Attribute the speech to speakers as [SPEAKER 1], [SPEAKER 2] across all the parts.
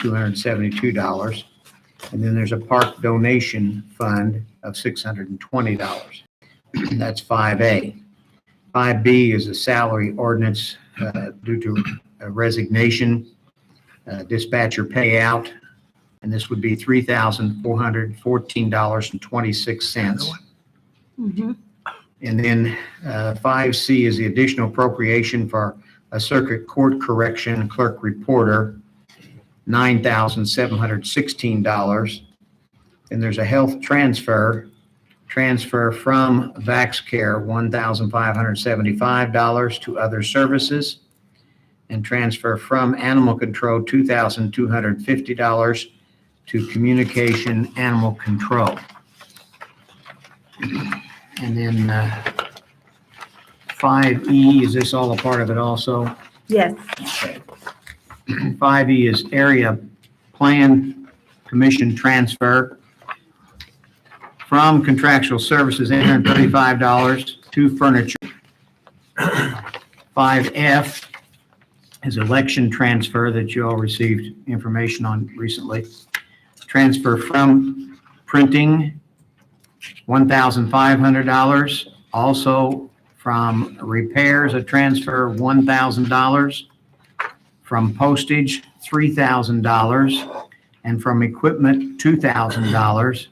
[SPEAKER 1] $272. And then there's a park donation fund of $620. That's 5A. 5B is a salary ordinance due to a resignation, dispatcher payout, and this would be $3,414.26.
[SPEAKER 2] Mm-hmm.
[SPEAKER 1] And then 5C is the additional appropriation for a circuit court correction clerk reporter, $9,716. And there's a health transfer from VaxCare, $1,575 to other services, and transfer from animal control, $2,250 to communication animal control. And then 5E, is this all a part of it also?
[SPEAKER 2] Yes.
[SPEAKER 1] Okay. 5E is area plan commission transfer from contractual services, $835 to furniture. 5F is election transfer that you all received information on recently. Transfer from printing, $1,500. Also from repairs, a transfer, $1,000. From postage, $3,000. And from equipment, $2,000.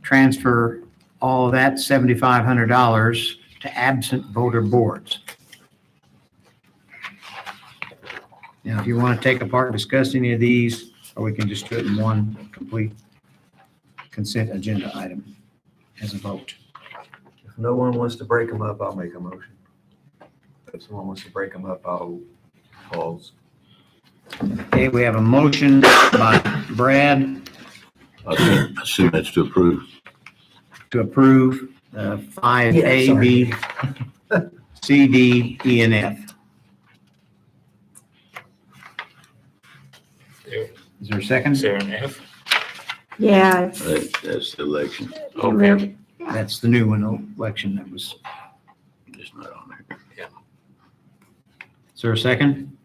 [SPEAKER 1] Transfer all of that, $7,500, to absent voter boards. Now, if you want to take apart and discuss any of these, or we can just do it in one complete consent agenda item as a vote.
[SPEAKER 3] If no one wants to break them up, I'll make a motion. If someone wants to break them up, I'll pause.
[SPEAKER 1] Okay, we have a motion by Brad
[SPEAKER 4] I assume that's to approve.
[SPEAKER 1] to approve 5A,
[SPEAKER 3] Yeah,
[SPEAKER 1] B, C, D, E, and F. Is there a second?
[SPEAKER 5] Is there an F?
[SPEAKER 2] Yeah. It's,
[SPEAKER 4] That's the election.
[SPEAKER 5] Okay.
[SPEAKER 1] That's the new one, election that was.
[SPEAKER 4] It's not on there.
[SPEAKER 1] Is there a second?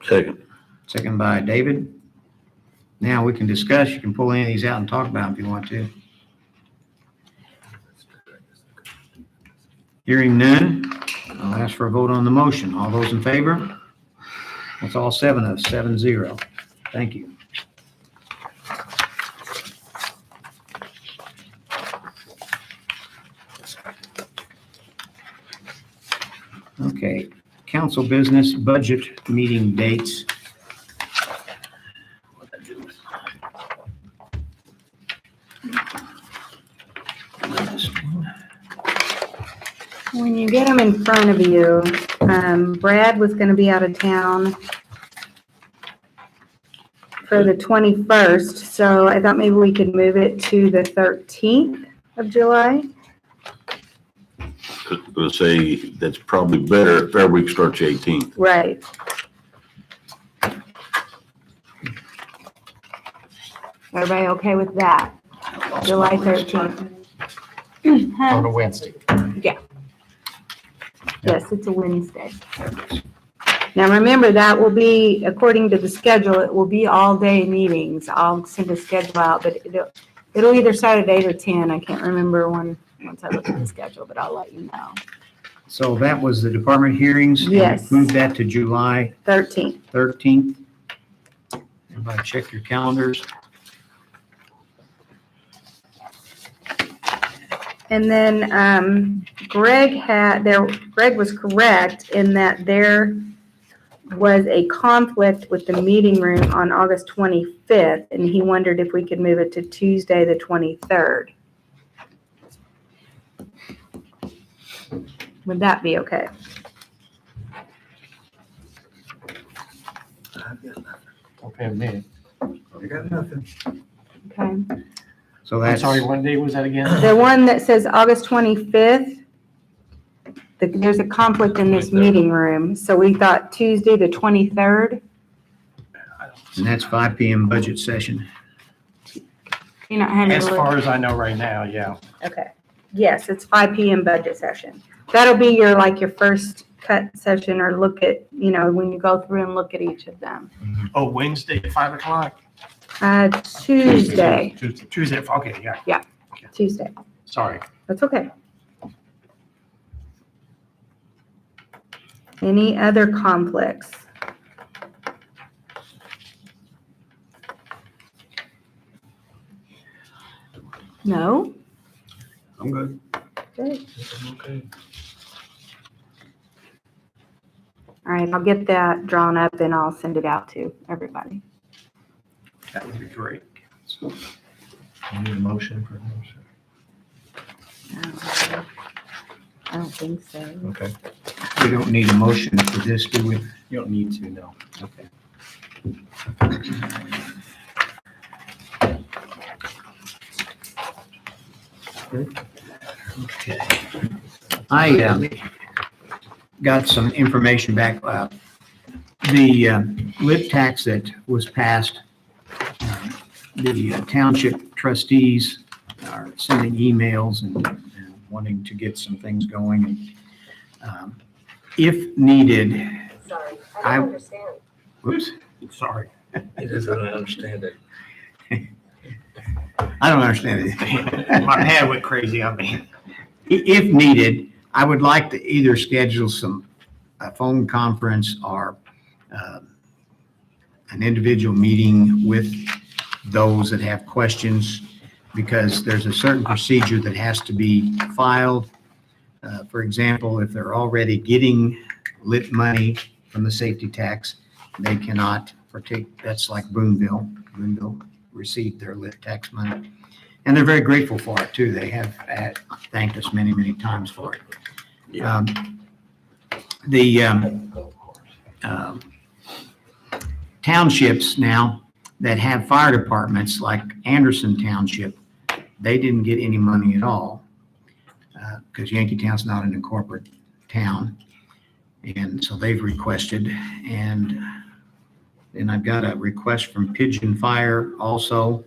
[SPEAKER 4] Second.
[SPEAKER 1] Second by David. Now we can discuss. You can pull any of these out and talk about them if you want to. Hearing none, I'll ask for a vote on the motion. All those in favor? That's all 7 of us, 7-0. Thank you. Okay, council business budget meeting dates.
[SPEAKER 2] when you get them in front of you, Brad was going to be out of town for the 21st, so I thought maybe we could move it to the 13th of July.
[SPEAKER 4] I was going to say that's probably better if our week starts the 18th.
[SPEAKER 2] Right. Everybody okay with that? July 13th.
[SPEAKER 5] On a Wednesday.
[SPEAKER 2] Yes, it's a Wednesday. Now, remember, that will be, according to the schedule, it will be all-day meetings. I'll send a schedule out, but it'll either start at 8 or 10. I can't remember once I look at the schedule, but I'll let you know.
[SPEAKER 1] So that was the department hearings. and
[SPEAKER 2] Yes.
[SPEAKER 1] Move that to July
[SPEAKER 2] 13th.
[SPEAKER 1] 13th. Everybody check your calendars.
[SPEAKER 2] And then Greg was correct in that there was a conflict with the meeting room on August 25th, and he wondered if we could move it to Tuesday, the 23rd. Would that be okay?
[SPEAKER 3] I've got nothing.
[SPEAKER 5] Okay, man.
[SPEAKER 3] I got nothing.
[SPEAKER 2] Okay.
[SPEAKER 1] So
[SPEAKER 5] I'm
[SPEAKER 1] that's,
[SPEAKER 5] sorry, what day was that again?
[SPEAKER 2] The one that says August 25th, there's a conflict in this meeting room, so we thought Tuesday, the 23rd.
[SPEAKER 1] and that's 5 PM budget session.
[SPEAKER 2] You're not having
[SPEAKER 5] As
[SPEAKER 2] to look.
[SPEAKER 5] far as I know right now, yeah.
[SPEAKER 2] Okay. Yes, it's 5 PM budget session. That'll be your first cut session, or look at, when you go through and look at each of them.
[SPEAKER 5] Oh, Wednesday at 5 o'clock?
[SPEAKER 2] Tuesday,
[SPEAKER 5] Tuesday, okay, yeah,
[SPEAKER 2] Tuesday.
[SPEAKER 5] sorry.
[SPEAKER 2] That's okay. Any other conflicts? No?
[SPEAKER 3] I'm good.
[SPEAKER 2] Good.
[SPEAKER 3] Okay.
[SPEAKER 2] All right, I'll get that drawn up and I'll send it out to everybody.
[SPEAKER 1] That would be great.
[SPEAKER 3] You need a motion for
[SPEAKER 2] I don't think so.
[SPEAKER 3] Okay.
[SPEAKER 1] We don't need a motion for this, do we?
[SPEAKER 5] You don't need to, no.
[SPEAKER 1] Okay. Okay. I got some information back. The lit tax that was passed, the township trustees are sending emails and wanting to get some things going. If needed,
[SPEAKER 6] Sorry,
[SPEAKER 1] I-
[SPEAKER 6] I don't understand.
[SPEAKER 1] whoops, sorry.
[SPEAKER 3] He doesn't understand it.
[SPEAKER 1] I don't understand anything.
[SPEAKER 5] My pad went crazy on me.
[SPEAKER 1] If needed, I would like to either schedule a phone conference or an individual meeting with those that have questions, because there's a certain procedure that has to be filed. For example, if they're already getting lit money from the safety tax, they cannot partake. That's like Boonville. Boonville received their lit tax money. And they're very grateful for it too. They have thanked us many, many times for it.
[SPEAKER 3] Yeah.
[SPEAKER 1] Townships now that have fire departments, like Anderson Township, they didn't get any money at all because Yankeetown's not an incorporated town. And so they've requested, and then I've got a request from Pigeon Fire also.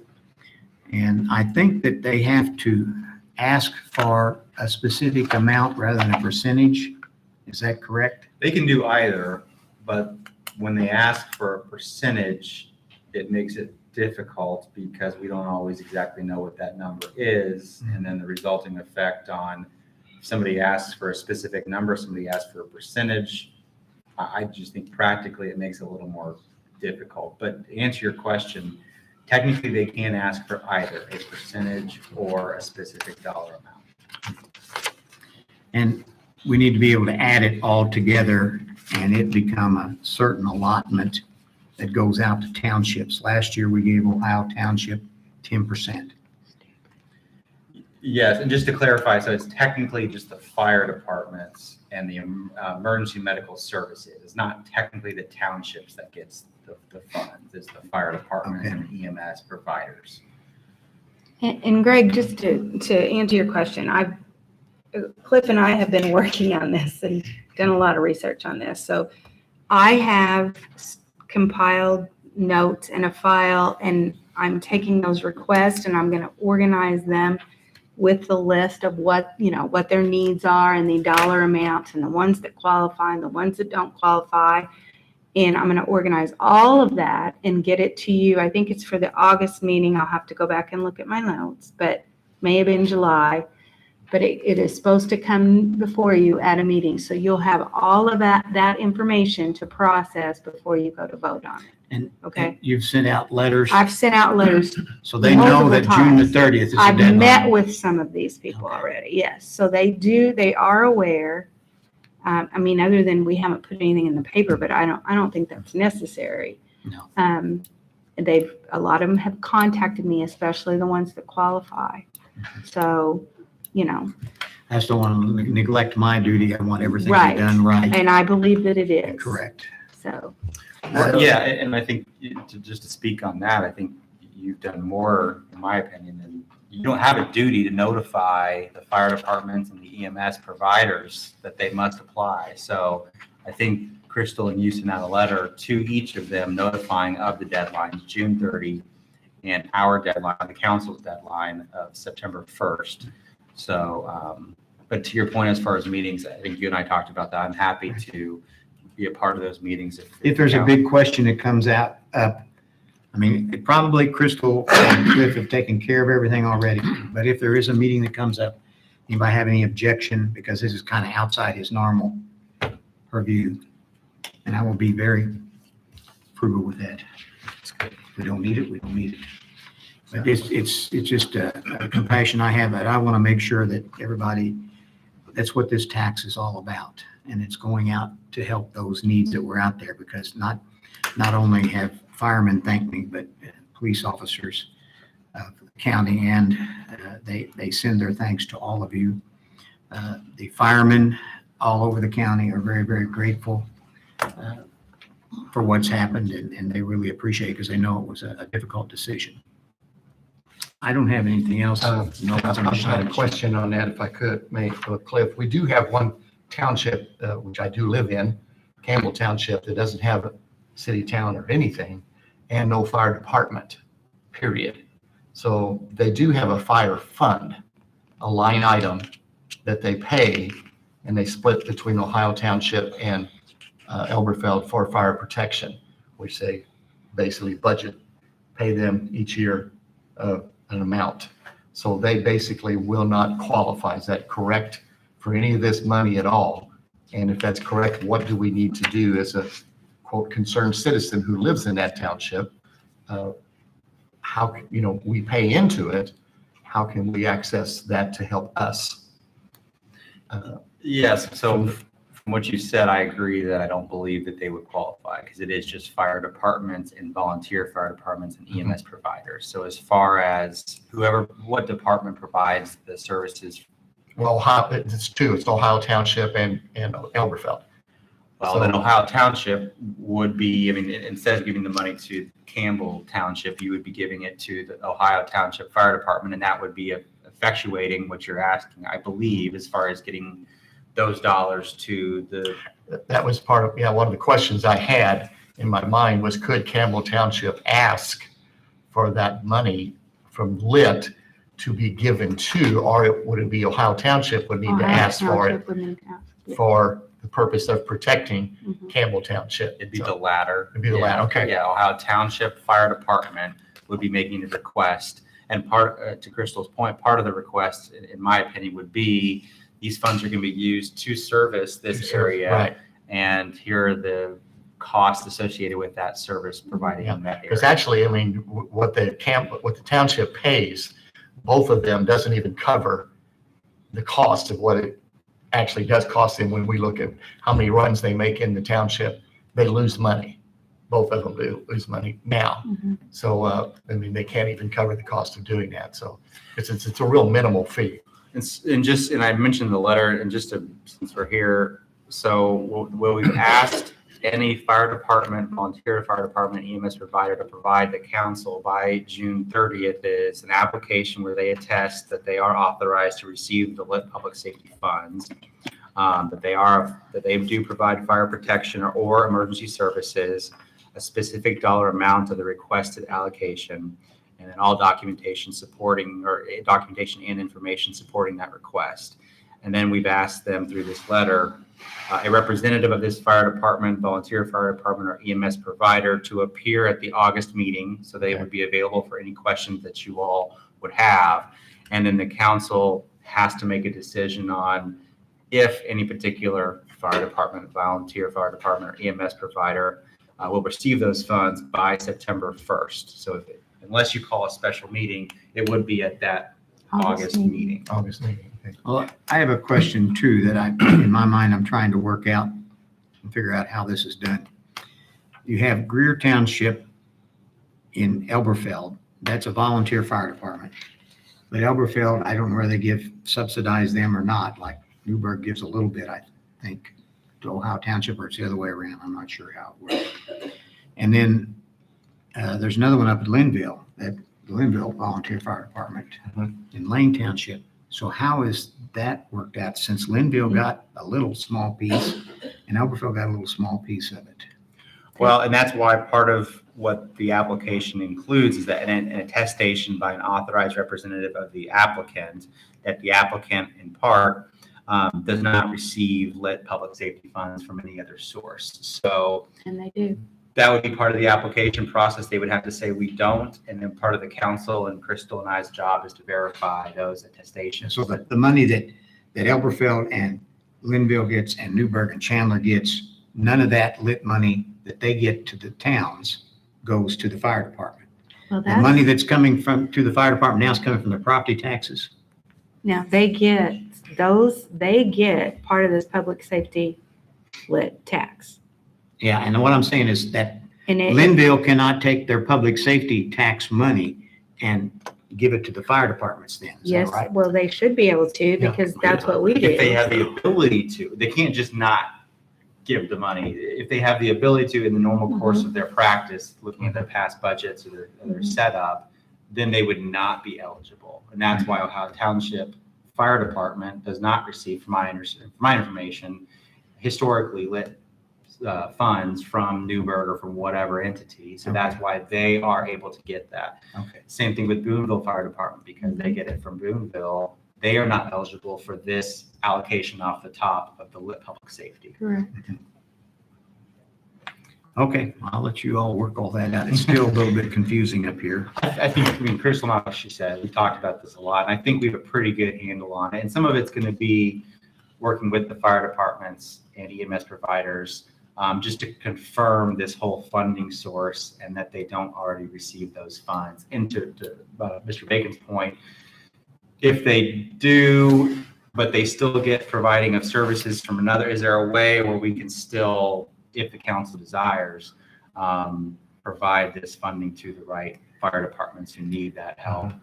[SPEAKER 1] And I think that they have to ask for a specific amount rather than a percentage. Is that correct?
[SPEAKER 7] They can do either, but when they ask for a percentage, it makes it difficult because we don't always exactly know what that number is. And then the resulting effect on if somebody asks for a specific number, somebody asks for a percentage. I just think practically it makes it a little more difficult. But to answer your question, technically they can ask for either a percentage or a specific dollar amount.
[SPEAKER 1] And we need to be able to add it all together and it become a certain allotment that goes out to townships. Last year, we gave Ohio Township 10%.
[SPEAKER 7] Yes, and just to clarify, so it's technically just the fire departments and the emergency medical services. It's not technically the townships that gets the funds. It's the fire departments and the EMS providers.
[SPEAKER 2] And Greg, just to answer your question, Cliff and I have been working on this and done a lot of research on this. So I have compiled notes in a file, and I'm taking those requests and I'm going to organize them with the list of what their needs are and the dollar amounts and the ones that qualify and the ones that don't qualify. And I'm going to organize all of that and get it to you. I think it's for the August meeting. I'll have to go back and look at my notes, but may have been July. But it is supposed to come before you at a meeting. So you'll have all of that information to process before you go to vote on it.
[SPEAKER 1] And
[SPEAKER 2] Okay.
[SPEAKER 1] you've sent out letters,
[SPEAKER 2] I've sent out letters.
[SPEAKER 1] so they know that
[SPEAKER 2] multiple
[SPEAKER 1] June the
[SPEAKER 2] times.
[SPEAKER 1] 30th is the
[SPEAKER 2] I've
[SPEAKER 1] deadline.
[SPEAKER 2] met with some of these people
[SPEAKER 1] Okay.
[SPEAKER 2] already, yes. So they are aware. I mean, other than we haven't put anything in the paper, but I don't think that's necessary.
[SPEAKER 1] No.
[SPEAKER 2] A lot of them have contacted me, especially the ones that qualify. So,
[SPEAKER 1] I just don't want to neglect my duty. I want everything to
[SPEAKER 2] Right.
[SPEAKER 1] be done right.
[SPEAKER 2] and I believe that it is.
[SPEAKER 1] Correct.
[SPEAKER 2] So,
[SPEAKER 7] Yeah, and I think just to speak on that, I think you've done more, in my opinion, than you don't have a duty to notify the fire departments and the EMS providers that they must apply. So I think Crystal and you sent out a letter to each of them notifying of the deadlines, June 30, and our deadline, the council's deadline of September 1st. So, but to your point, as far as meetings, I think you and I talked about that. I'm happy to be a part of those meetings.
[SPEAKER 1] If there's a big question that comes up, I mean, probably Crystal and Cliff have taken care of everything already, but if there is a meeting that comes up, anybody have any objection, because this is kind of outside his normal purview, and I will be very frugal with that. If we don't need it, we don't need it. But it's just a compassion I have, that I want to make sure that everybody, that's what this tax is all about. And it's going out to help those needs that were out there, because not only have firemen thanked me, but police officers of the county, and they send their thanks to all of you. The firemen all over the county are very, very grateful for what's happened, and they really appreciate it, because they know it was a difficult decision. I don't have anything else. No,
[SPEAKER 6] I just had a question on that, if I could, Cliff. We do have one township, which I do live in, Campbell Township, that doesn't have a city, town, or anything, and no fire department, period. So they do have a fire fund, a line item that they pay, and they split between Ohio Township and Elberfeld for fire protection, which they basically pay them each year an amount. So they basically will not qualify. Is that correct, for any of this money at all? And if that's correct, what do we need to do as a quote concerned citizen who lives in that township? How, we pay into it. How can we access that to help us?
[SPEAKER 7] Yes, so from what you said, I agree that I don't believe that they would qualify, because it is just fire departments and volunteer fire departments and EMS providers. So as far as what department provides the services?
[SPEAKER 6] Well, it's two. It's Ohio Township and Elberfeld.
[SPEAKER 7] Well, then Ohio Township would be, instead of giving the money to Campbell Township, you would be giving it to the Ohio Township Fire Department, and that would be effectuating what you're asking, I believe, as far as getting those dollars to the...
[SPEAKER 6] That was part of, one of the questions I had in my mind was, could Campbell Township ask for that money from LIT to be given to, or would it be Ohio Township would need to ask for it for the purpose of protecting Campbell Township?
[SPEAKER 7] It'd be the latter.
[SPEAKER 6] It'd be the latter, okay.
[SPEAKER 7] Yeah, Ohio Township Fire Department would be making the request. And to Crystal's point, part of the request, in my opinion, would be these funds are going to be used to service this area. Right. And here are the costs associated with that service providing in that area.
[SPEAKER 6] Because actually, what the township pays, both of them doesn't even cover the cost of what it actually does cost them. When we look at how many runs they make in the township, they lose money. Both of them do lose money now. So, they can't even cover the cost of doing that. So it's a real minimal fee.
[SPEAKER 7] And I mentioned the letter, and since we're here, so we've asked any fire department, volunteer fire department, EMS provider to provide the council by June 30th is an application where they attest that they are authorized to receive the lit public safety funds, that they do provide fire protection or emergency services, a specific dollar amount of the requested allocation, and then all documentation and information supporting that request. And then we've asked them through this letter, a representative of this fire department, volunteer fire department, or EMS provider to appear at the August meeting, so they would be available for any questions that you all would have. And then the council has to make a decision on if any particular fire department, volunteer fire department, or EMS provider will receive those funds by September 1st. So unless you call a special meeting, it would be at that August meeting.
[SPEAKER 6] August meeting. Okay.
[SPEAKER 1] Well, I have a question too that in my mind, I'm trying to work out and figure out how this is done. You have Greer Township in Elberfeld. That's a volunteer fire department. But Elberfeld, I don't know whether they subsidize them or not. Like Newburgh gives a little bit, I think, to Ohio Township, or it's the other way around. I'm not sure how it works. And then there's another one up at Linville, that the Linville Volunteer Fire Department in Lane Township. So how is that worked out, since Linville got a little small piece and Elberfeld got a little small piece of it?
[SPEAKER 7] Well, and that's why part of what the application includes is that an attestation by an authorized representative of the applicant that the applicant in part does not receive lit public safety funds from any other source. So,
[SPEAKER 2] And they do.
[SPEAKER 7] that would be part of the application process. They would have to say we don't, and then part of the council and Crystal and I's job is to verify those attestations.
[SPEAKER 1] So the money that Elberfeld and Linville gets and Newburgh and Chandler gets, none of that lit money that they get to the towns goes to the fire department.
[SPEAKER 2] Well,
[SPEAKER 1] The money that's coming to the fire department now is coming from the property taxes.
[SPEAKER 2] now they get part of this public safety lit tax.
[SPEAKER 1] Yeah, and what I'm saying is that
[SPEAKER 2] And it,
[SPEAKER 1] Linville cannot take their public safety tax money and give it to the fire departments then, is that
[SPEAKER 2] yes,
[SPEAKER 1] right?
[SPEAKER 2] well, they should be able to because that's what we
[SPEAKER 7] If they
[SPEAKER 2] do.
[SPEAKER 7] have the ability to, they can't just not give the money. If they have the ability to in the normal course of their practice, looking at their past budgets or their setup, then they would not be eligible. And that's why Ohio Township Fire Department does not receive, from my information, historically lit funds from Newburgh or from whatever entity. So that's why they are able to get that.
[SPEAKER 1] Okay.
[SPEAKER 7] Same thing with Boonville Fire Department, because they get it from Boonville. They are not eligible for this allocation off the top of the lit public safety.
[SPEAKER 2] Correct.
[SPEAKER 1] Okay, I'll let you all work all that out. It's still a little bit confusing up here.
[SPEAKER 7] I think, Crystal, like she said, we talked about this a lot, and I think we have a pretty good handle on it. And some of it's going to be working with the fire departments and EMS providers just to confirm this whole funding source and that they don't already receive those funds. And to Mr. Bacon's point, if they do, but they still get providing of services from another, is there a way where we can still, if the council desires, provide this funding to the right fire departments who need that help?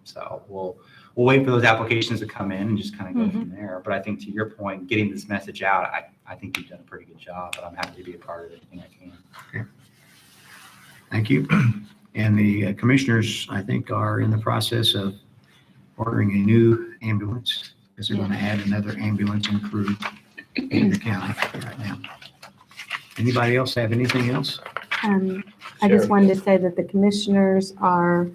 [SPEAKER 7] So we'll wait for those applications to come in and just kind of go from there. But I think to your point, getting this message out, I think you've done a pretty good job, but I'm happy to be a part of anything I can.
[SPEAKER 1] Okay. Thank you. And the commissioners, I think, are in the process of ordering a new ambulance because they're going to add another ambulance and crew in the county right now. Anybody else have anything else?
[SPEAKER 2] I just wanted to say that the commissioners are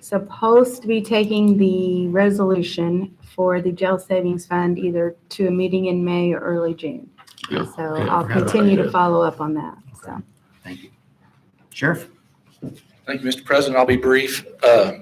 [SPEAKER 2] supposed to be taking the resolution for the jail savings fund either to a meeting in May or early June.
[SPEAKER 4] Yeah,
[SPEAKER 2] So
[SPEAKER 4] okay.
[SPEAKER 2] I'll continue to follow up on that, so.
[SPEAKER 1] Thank you. Sheriff?
[SPEAKER 8] Thank you, Mr. President. I'll be brief.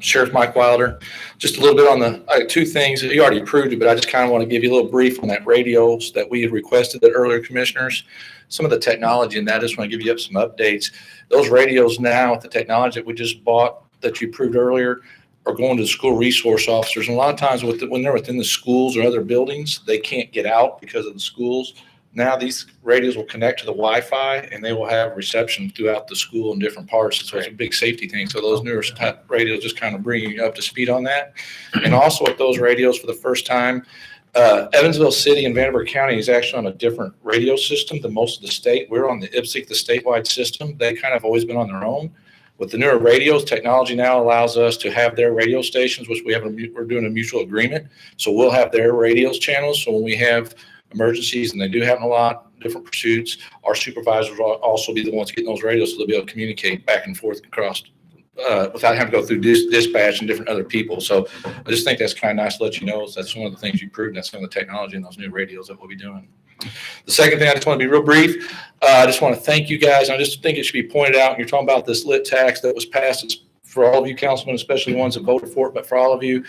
[SPEAKER 8] Sheriff Mike Wilder, just a little bit on two things. You already approved it, but I just kind of want to give you a little brief on that radios that we had requested that earlier commissioners. Some of the technology in that, I just want to give you some updates. Those radios now with the technology that we just bought that you approved earlier are going to the school resource officers. And a lot of times when they're within the schools or other buildings, they can't get out because of the schools. Now these radios will connect to the Wi-Fi and they will have reception throughout the school in different parts. So it's a big safety thing. So those newer type radios just kind of bring you up to speed on that. And also with those radios for the first time, Evansville City and Vanderbilt County is actually on a different radio system than most of the state. We're on the IPSC, the statewide system. They kind of always been on their own. With the newer radios, technology now allows us to have their radio stations, which we're doing a mutual agreement. So we'll have their radios channels. So when we have emergencies, and they do happen a lot, different pursuits, our supervisors will also be the ones getting those radios, so they'll be able to communicate back and forth across without having to go through dispatch and different other people. So I just think that's kind of nice to let you know. That's one of the things you proved. That's some of the technology in those new radios that we'll be doing. The second thing, I just want to be real brief. I just want to thank you guys. I just think it should be pointed out, and you're talking about this lit tax that was passed. It's for all of you councilmen, especially ones that voted for it, but for all of you,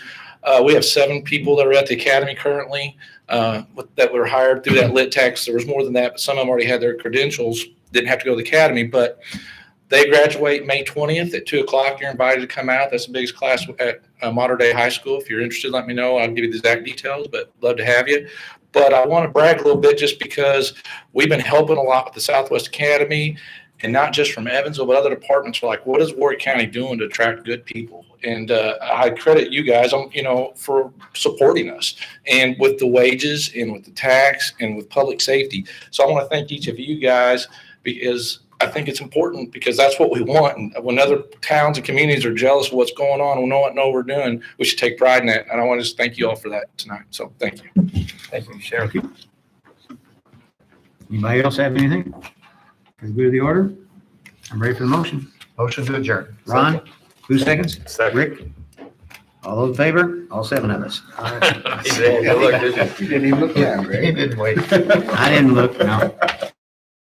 [SPEAKER 8] we have 7 people that are at the academy currently that were hired through that lit tax. There was more than that, but some of them already had their credentials, didn't have to go to the academy, but they graduate May 20th at 2:00. You're invited to come out. That's the biggest class at Modern Day High School. If you're interested, let me know. I'll give you the exact details, but love to have you. But I want to brag a little bit just because we've been helping a lot with the Southwest Academy, and not just from Evansville, but other departments are like, what is Warrick County doing to attract good people? And I credit you guys, for supporting us, and with the wages and with the tax and with public safety. So I want to thank each of you guys, because I think it's important, because that's what we want. And when other towns and communities are jealous of what's going on, we know what we're doing, we should take pride in that. And I want to just thank you all for that tonight. So thank you.
[SPEAKER 3] Thank you, Sheriff.
[SPEAKER 1] Anybody else have anything? For the good of the order? I'm ready for the motion.
[SPEAKER 6] Motion to adjourn.
[SPEAKER 1] Ron, who seconds?
[SPEAKER 3] Second.
[SPEAKER 1] Rick? All those in favor? All 7 of us.
[SPEAKER 3] Good luck, didn't you?
[SPEAKER 6] You didn't even look at me. He didn't wait.
[SPEAKER 1] I didn't look, no.